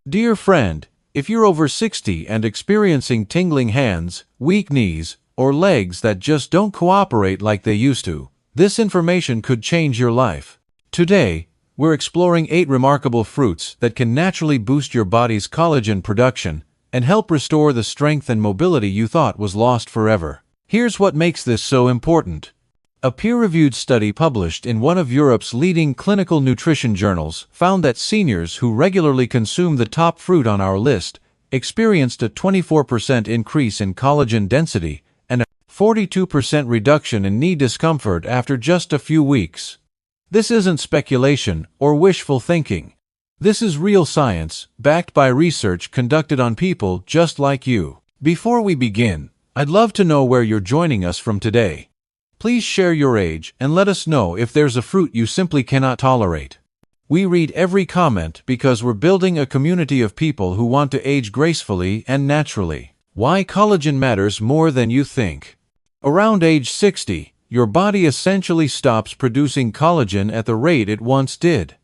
Dear friend, if you're over 60 and experiencing tingling hands, weak knees, or legs that just don't cooperate like they used to, this information could change your life. Today, we're exploring 8 remarkable fruits that can naturally boost your body's collagen production and help restore the strength and mobility you thought was lost forever. Here's what makes this so important. A peer-reviewed study published in one of Europe's leading clinical nutrition journals found that seniors who regularly consume the top fruit on our list experienced a 24% increase in collagen density and a 42% reduction in knee discomfort after just a few weeks. This isn't speculation or wishful thinking. This is real science, backed by research conducted on people just like you. Before we begin, I'd love to know where you're joining us from today. Please share your age and let us know if there's a fruit you simply cannot tolerate. We read every comment because we're building a community of people who want to age gracefully and naturally. Why collagen matters more than you think. Around age 60, your body essentially stops producing collagen at the rate it once did.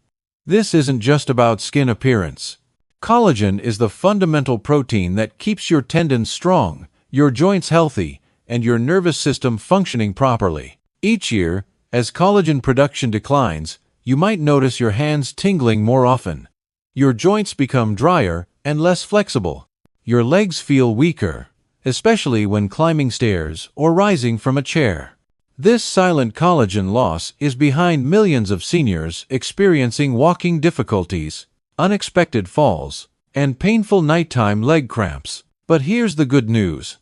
This isn't just about skin appearance. Collagen is the fundamental protein that keeps your tendons strong, your joints healthy, and your nervous system functioning properly. Each year, as collagen production declines, you might notice your hands tingling more often. Your joints become drier and less flexible. Your legs feel weaker, especially when climbing stairs or rising from a chair. This silent collagen loss is behind millions of seniors experiencing walking difficulties, unexpected falls, and painful nighttime leg cramps. But here's the good news.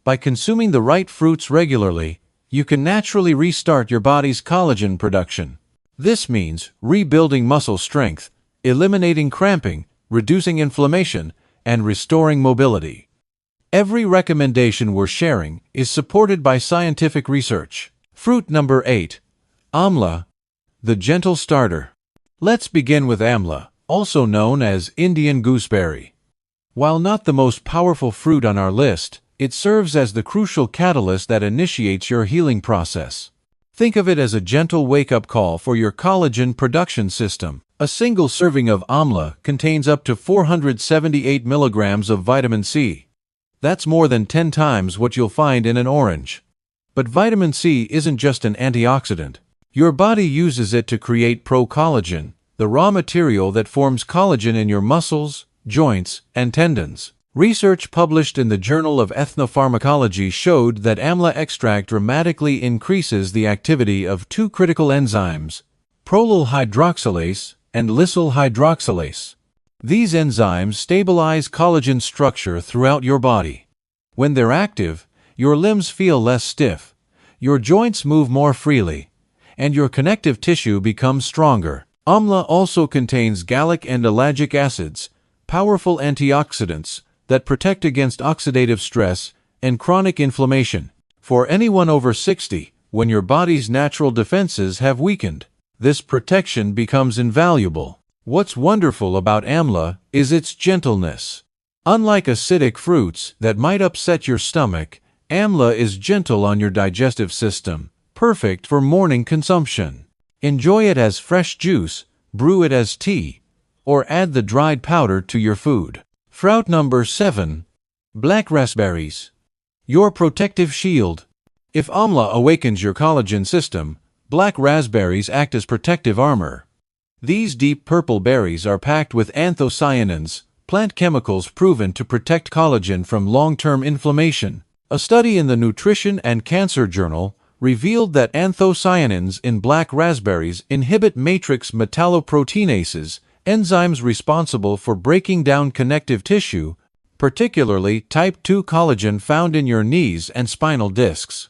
By consuming the right fruits regularly, you can naturally restart your body's collagen production. This means rebuilding muscle strength, eliminating cramping, reducing inflammation, and restoring mobility. Every recommendation we're sharing is supported by scientific research. Fruit number 8. Amla, the gentle starter. Let's begin with Amla, also known as Indian gooseberry. While not the most powerful fruit on our list, it serves as the crucial catalyst that initiates your healing process. Think of it as a gentle wake-up call for your collagen production system. A single serving of Amla contains up to 478 milligrams of vitamin C. That's more than 10 times what you'll find in an orange. But vitamin C isn't just an antioxidant. Your body uses it to create pro-collagen, the raw material that forms collagen in your muscles, joints, and tendons. Research published in the Journal of Ethnopharmacology showed that Amla extract dramatically increases the activity of 2 critical enzymes, prolyl hydroxylase and lysyl hydroxylase. These enzymes stabilize collagen structure throughout your body. When they're active, your limbs feel less stiff, your joints move more freely, and your connective tissue becomes stronger. Amla also contains gallic and ellagic acids, powerful antioxidants that protect against oxidative stress and chronic inflammation. For anyone over 60, when your body's natural defenses have weakened, this protection becomes invaluable. What's wonderful about Amla is its gentleness. Unlike acidic fruits that might upset your stomach, Amla is gentle on your digestive system, perfect for morning consumption. Enjoy it as fresh juice, brew it as tea, or add the dried powder to your food. Fruit number 7. Black raspberries. Your protective shield. If Amla awakens your collagen system, black raspberries act as protective armor. These deep purple berries are packed with anthocyanins, plant chemicals proven to protect collagen from long-term inflammation. A study in the Nutrition and Cancer Journal revealed that anthocyanins in black raspberries inhibit matrix metalloproteinases, enzymes responsible for breaking down connective tissue, particularly type 2 collagen found in your knees and spinal discs.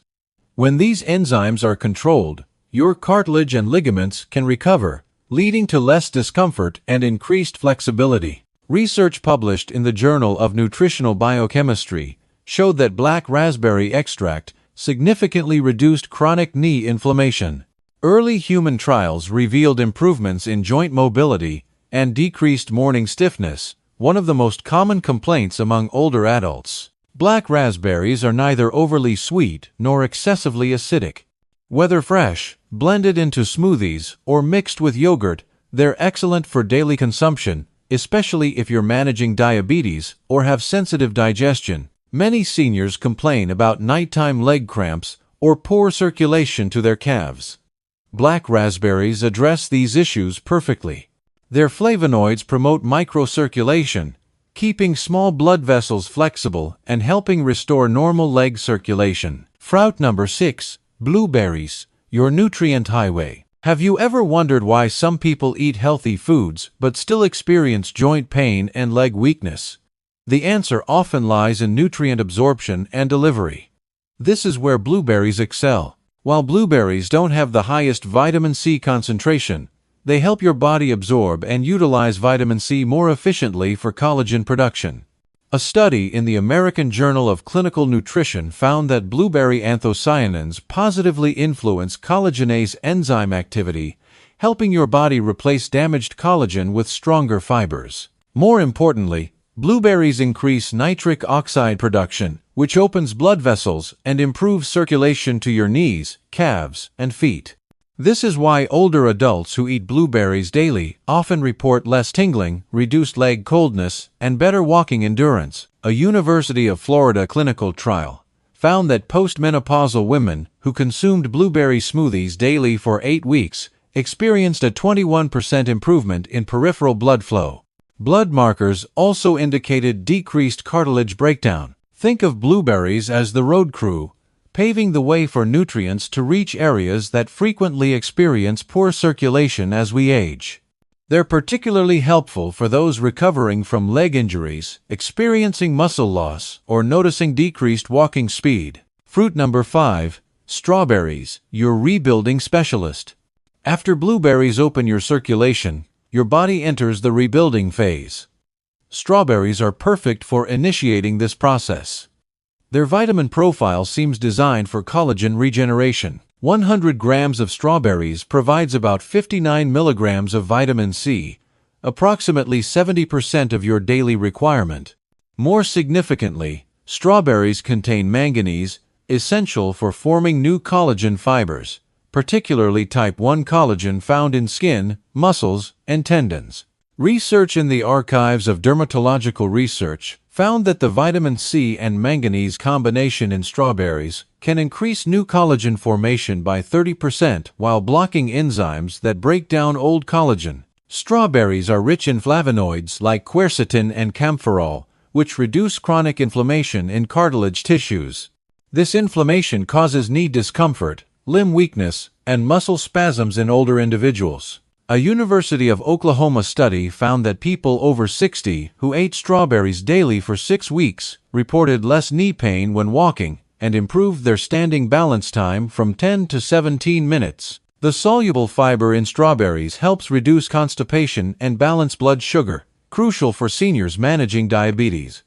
When these enzymes are controlled, your cartilage and ligaments can recover, leading to less discomfort and increased flexibility. Research published in the Journal of Nutritional Biochemistry showed that black raspberry extract significantly reduced chronic knee inflammation. Early human trials revealed improvements in joint mobility and decreased morning stiffness, one of the most common complaints among older adults. Black raspberries are neither overly sweet nor excessively acidic. Whether fresh, blended into smoothies, or mixed with yogurt, they're excellent for daily consumption, especially if you're managing diabetes or have sensitive digestion. Many seniors complain about nighttime leg cramps or poor circulation to their calves. Black raspberries address these issues perfectly. Their flavonoids promote microcirculation, keeping small blood vessels flexible and helping restore normal leg circulation. Fruit number 6. Blueberries, your nutrient highway. Have you ever wondered why some people eat healthy foods but still experience joint pain and leg weakness? The answer often lies in nutrient absorption and delivery. This is where blueberries excel. While blueberries don't have the highest vitamin C concentration, they help your body absorb and utilize vitamin C more efficiently for collagen production. A study in the American Journal of Clinical Nutrition found that blueberry anthocyanins positively influence collagenase enzyme activity, helping your body replace damaged collagen with stronger fibers. More importantly, blueberries increase nitric oxide production, which opens blood vessels and improves circulation to your knees, calves, and feet. This is why older adults who eat blueberries daily often report less tingling, reduced leg coldness, and better walking endurance. A University of Florida clinical trial found that postmenopausal women who consumed blueberry smoothies daily for 8 weeks experienced a 21% improvement in peripheral blood flow. Blood markers also indicated decreased cartilage breakdown. Think of blueberries as the road crew, paving the way for nutrients to reach areas that frequently experience poor circulation as we age. They're particularly helpful for those recovering from leg injuries, experiencing muscle loss, or noticing decreased walking speed. Fruit number 5. Strawberries, your rebuilding specialist. After blueberries open your circulation, your body enters the rebuilding phase. Strawberries are perfect for initiating this process. Their vitamin profile seems designed for collagen regeneration. 100 grams of strawberries provides about 59 milligrams of vitamin C, approximately 70% of your daily requirement. More significantly, strawberries contain manganese, essential for forming new collagen fibers, particularly type 1 collagen found in skin, muscles, and tendons. Research in the Archives of Dermatological Research found that the vitamin C and manganese combination in strawberries can increase new collagen formation by 30% while blocking enzymes that break down old collagen. Strawberries are rich in flavonoids like quercetin and camphorol, which reduce chronic inflammation in cartilage tissues. This inflammation causes knee discomfort, limb weakness, and muscle spasms in older individuals. A University of Oklahoma study found that people over 60 who ate strawberries daily for 6 weeks reported less knee pain when walking and improved their standing balance time from 10 to 17 minutes. The soluble fiber in strawberries helps reduce constipation and balance blood sugar, crucial for seniors managing diabetes.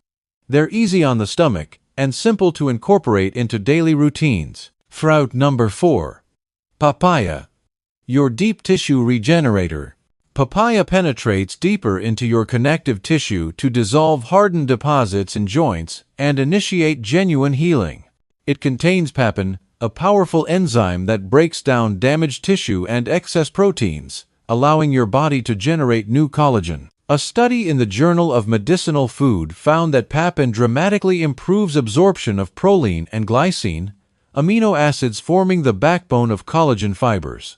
They're easy on the stomach and simple to incorporate into daily routines. Fruit number 4. Papaya, your deep tissue regenerator. Papaya penetrates deeper into your connective tissue to dissolve hardened deposits in joints and initiate genuine healing. It contains papain, a powerful enzyme that breaks down damaged tissue and excess proteins, allowing your body to generate new collagen. A study in the Journal of Medicinal Food found that papain dramatically improves absorption of proline and glycine, amino acids forming the backbone of collagen fibers.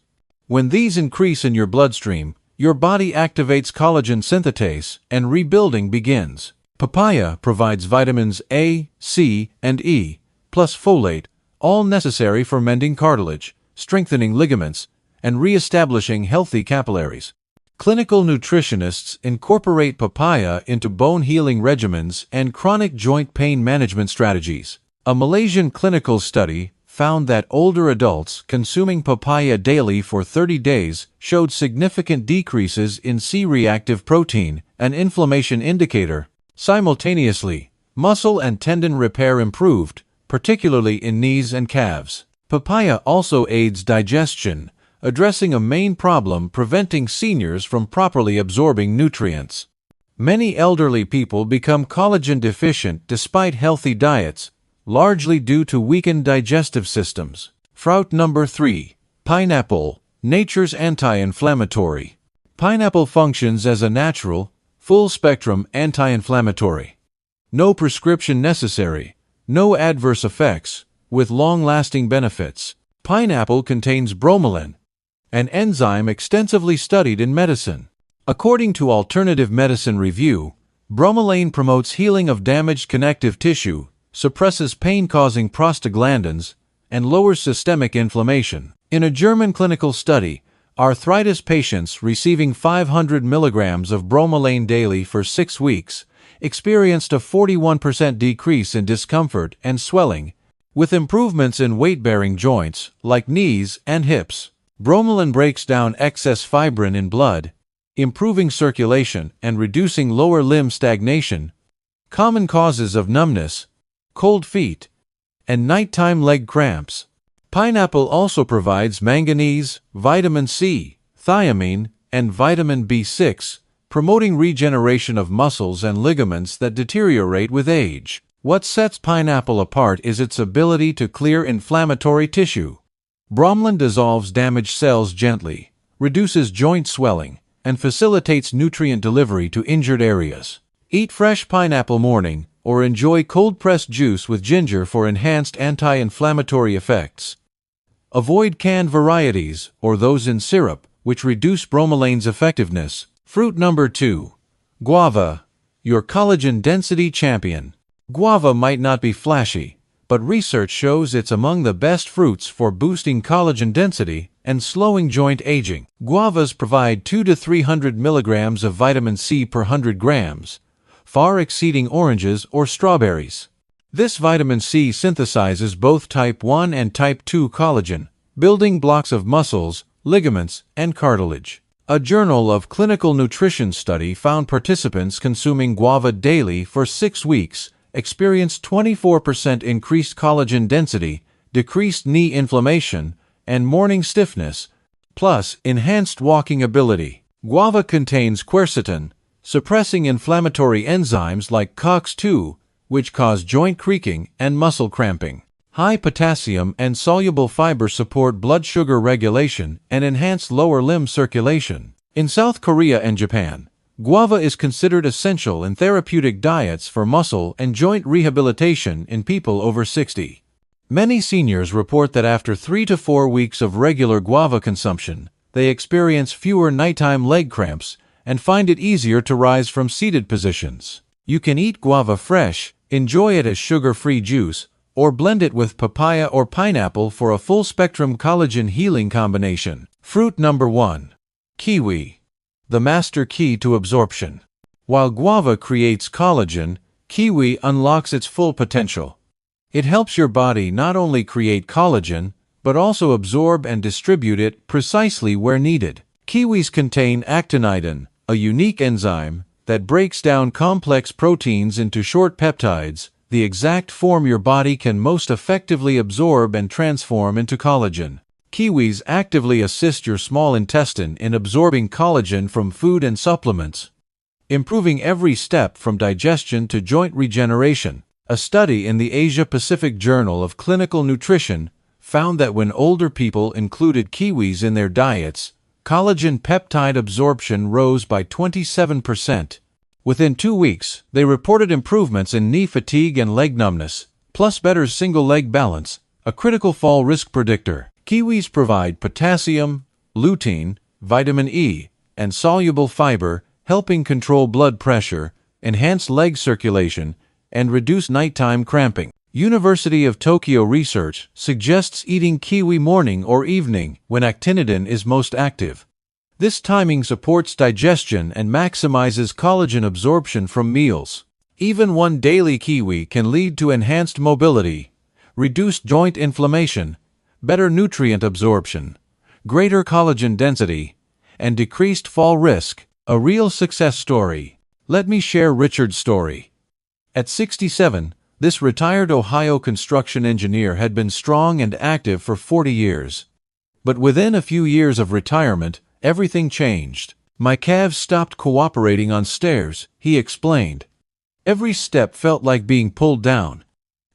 When these increase in your bloodstream, your body activates collagen synthetase and rebuilding begins. Papaya provides vitamins A, C, and E, plus folate, all necessary for mending cartilage, strengthening ligaments, and re-establishing healthy capillaries. Clinical nutritionists incorporate papaya into bone-healing regimens and chronic joint pain management strategies. A Malaysian clinical study found that older adults consuming papaya daily for 30 days showed significant decreases in C-reactive protein, an inflammation indicator. Simultaneously, muscle and tendon repair improved, particularly in knees and calves. Papaya also aids digestion, addressing a main problem preventing seniors from properly absorbing nutrients. Many elderly people become collagen deficient despite healthy diets, largely due to weakened digestive systems. Fruit number 3. Pineapple, nature's anti-inflammatory. Pineapple functions as a natural, Full-spectrum anti-inflammatory. No prescription necessary. No adverse effects, with long-lasting benefits. Pineapple contains bromelain, an enzyme extensively studied in medicine. According to Alternative Medicine Review, bromelain promotes healing of damaged connective tissue, suppresses pain-causing prostaglandins, and lowers systemic inflammation. In a German clinical study, arthritis patients receiving 500 milligrams of bromelain daily for 6 weeks experienced a 41% decrease in discomfort and swelling, with improvements in weight-bearing joints like knees and hips. Bromelain breaks down excess fibrin in blood, improving circulation and reducing lower limb stagnation. Common causes of numbness, cold feet, and nighttime leg cramps. Pineapple also provides manganese, vitamin C, thiamine, and vitamin B6, promoting regeneration of muscles and ligaments that deteriorate with age. What sets pineapple apart is its ability to clear inflammatory tissue. Bromelain dissolves damaged cells gently, reduces joint swelling, and facilitates nutrient delivery to injured areas. Eat fresh pineapple morning, or enjoy cold-pressed juice with ginger for enhanced anti-inflammatory effects. Avoid canned varieties, or those in syrup, which reduce bromelain's effectiveness. Fruit number 2. Guava, your collagen density champion. Guava might not be flashy, but research shows it's among the best fruits for boosting collagen density and slowing joint aging. Guavas provide 200 to 300 milligrams of vitamin C per 100 grams, far exceeding oranges or strawberries. This vitamin C synthesizes both type 1 and type 2 collagen, building blocks of muscles, ligaments, and cartilage. A Journal of Clinical Nutrition study found participants consuming guava daily for 6 weeks experienced 24% increased collagen density, decreased knee inflammation, and morning stiffness, plus enhanced walking ability. Guava contains quercetin, suppressing inflammatory enzymes like COX-2, which cause joint creaking and muscle cramping. High potassium and soluble fiber support blood sugar regulation and enhance lower limb circulation. In South Korea and Japan, guava is considered essential in therapeutic diets for muscle and joint rehabilitation in people over 60. Many seniors report that after 3 to 4 weeks of regular guava consumption, they experience fewer nighttime leg cramps and find it easier to rise from seated positions. You can eat guava fresh, enjoy it as sugar-free juice, or blend it with papaya or pineapple for a full-spectrum collagen healing combination. Fruit number 1. Kiwi, the master key to absorption. While guava creates collagen, kiwi unlocks its full potential. It helps your body not only create collagen, but also absorb and distribute it precisely where needed. Kiwis contain actinidin, a unique enzyme that breaks down complex proteins into short peptides, the exact form your body can most effectively absorb and transform into collagen. Kiwis actively assist your small intestine in absorbing collagen from food and supplements, improving every step from digestion to joint regeneration. A study in the Asia-Pacific Journal of Clinical Nutrition found that when older people included kiwis in their diets, collagen peptide absorption rose by 27%. Within 2 weeks, they reported improvements in knee fatigue and leg numbness, plus better single-leg balance, a critical fall risk predictor. Kiwis provide potassium, lutein, vitamin E, and soluble fiber, helping control blood pressure, enhance leg circulation, and reduce nighttime cramping. University of Tokyo research suggests eating kiwi morning or evening when actinidin is most active. This timing supports digestion and maximizes collagen absorption from meals. Even one daily kiwi can lead to enhanced mobility, reduced joint inflammation, better nutrient absorption, greater collagen density, and decreased fall risk. A real success story. Let me share Richard's story. At 67, this retired Ohio construction engineer had been strong and active for 40 years. But within a few years of retirement, everything changed. My calves stopped cooperating on stairs, he explained. Every step felt like being pulled down.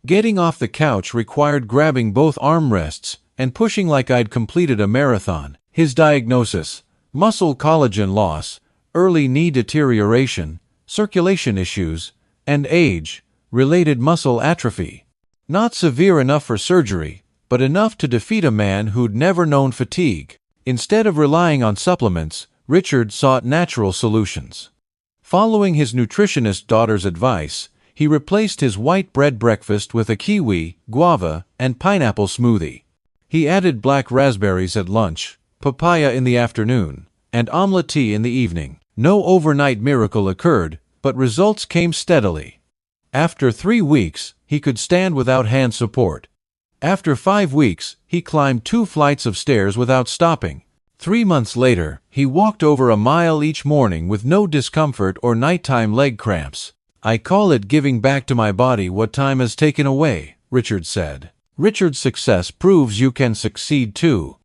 Getting off the couch required grabbing both armrests and pushing like I'd completed a marathon. His diagnosis: muscle collagen loss, early knee deterioration, circulation issues, and age-related muscle atrophy. Not severe enough for surgery, but enough to defeat a man who'd never known fatigue. Instead of relying on supplements, Richard sought natural solutions. Following his nutritionist daughter's advice, he replaced his white bread breakfast with a kiwi, guava, and pineapple smoothie. He added black raspberries at lunch, papaya in the afternoon, and amla tea in the evening. No overnight miracle occurred, but results came steadily. After 3 weeks, he could stand without hand support. After 5 weeks, he climbed 2 flights of stairs without stopping. 3 months later, he walked over a mile each morning with no discomfort or nighttime leg cramps. "I call it giving back to my body what time has taken away," Richard said. Richard's success proves you can succeed too.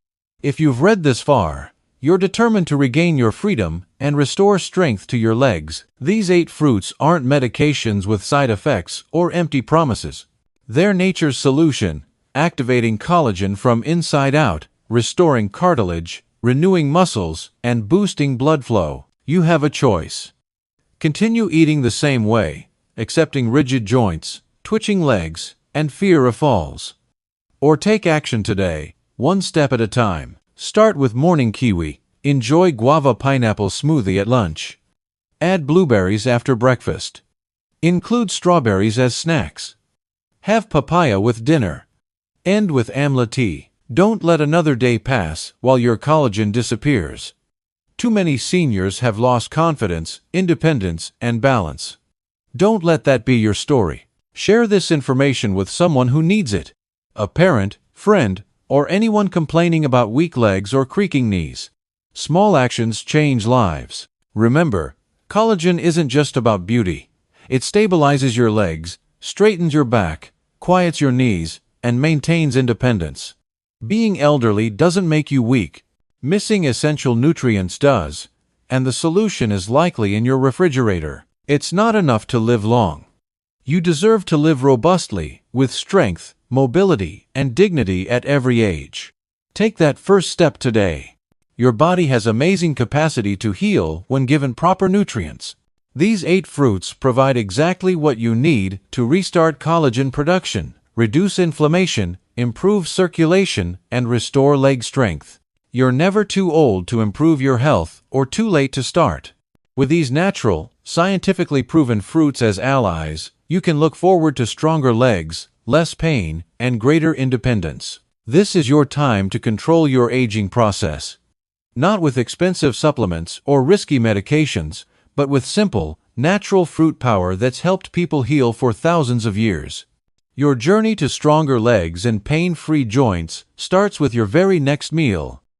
If you've read this far, you're determined to regain your freedom and restore strength to your legs. These 8 fruits aren't medications with side effects or empty promises. They're nature's solution, activating collagen from inside out, restoring cartilage, renewing muscles, and boosting blood flow. You have a choice. Continue eating the same way, accepting rigid joints, twitching legs, and fear of falls. Or take action today, one step at a time. Start with morning kiwi. Enjoy guava pineapple smoothie at lunch. Add blueberries after breakfast. Include strawberries as snacks. Have papaya with dinner. End with amla tea. Don't let another day pass while your collagen disappears. Too many seniors have lost confidence, independence, and balance. Don't let that be your story. Share this information with someone who needs it. A parent, friend, or anyone complaining about weak legs or creaking knees. Small actions change lives. Remember, collagen isn't just about beauty. It stabilizes your legs, straightens your back, quiets your knees, and maintains independence. Being elderly doesn't make you weak. Missing essential nutrients does, and the solution is likely in your refrigerator. It's not enough to live long. You deserve to live robustly, with strength, mobility, and dignity at every age. Take that first step today. Your body has amazing capacity to heal when given proper nutrients. These 8 fruits provide exactly what you need to restart collagen production, reduce inflammation, improve circulation, and restore leg strength. You're never too old to improve your health or too late to start. With these natural, scientifically proven fruits as allies, you can look forward to stronger legs, less pain, and greater independence. This is your time to control your aging process. Not with expensive supplements or risky medications, but with simple, natural fruit power that's helped people heal for thousands of years. Your journey to stronger legs and pain-free joints starts with your very next meal.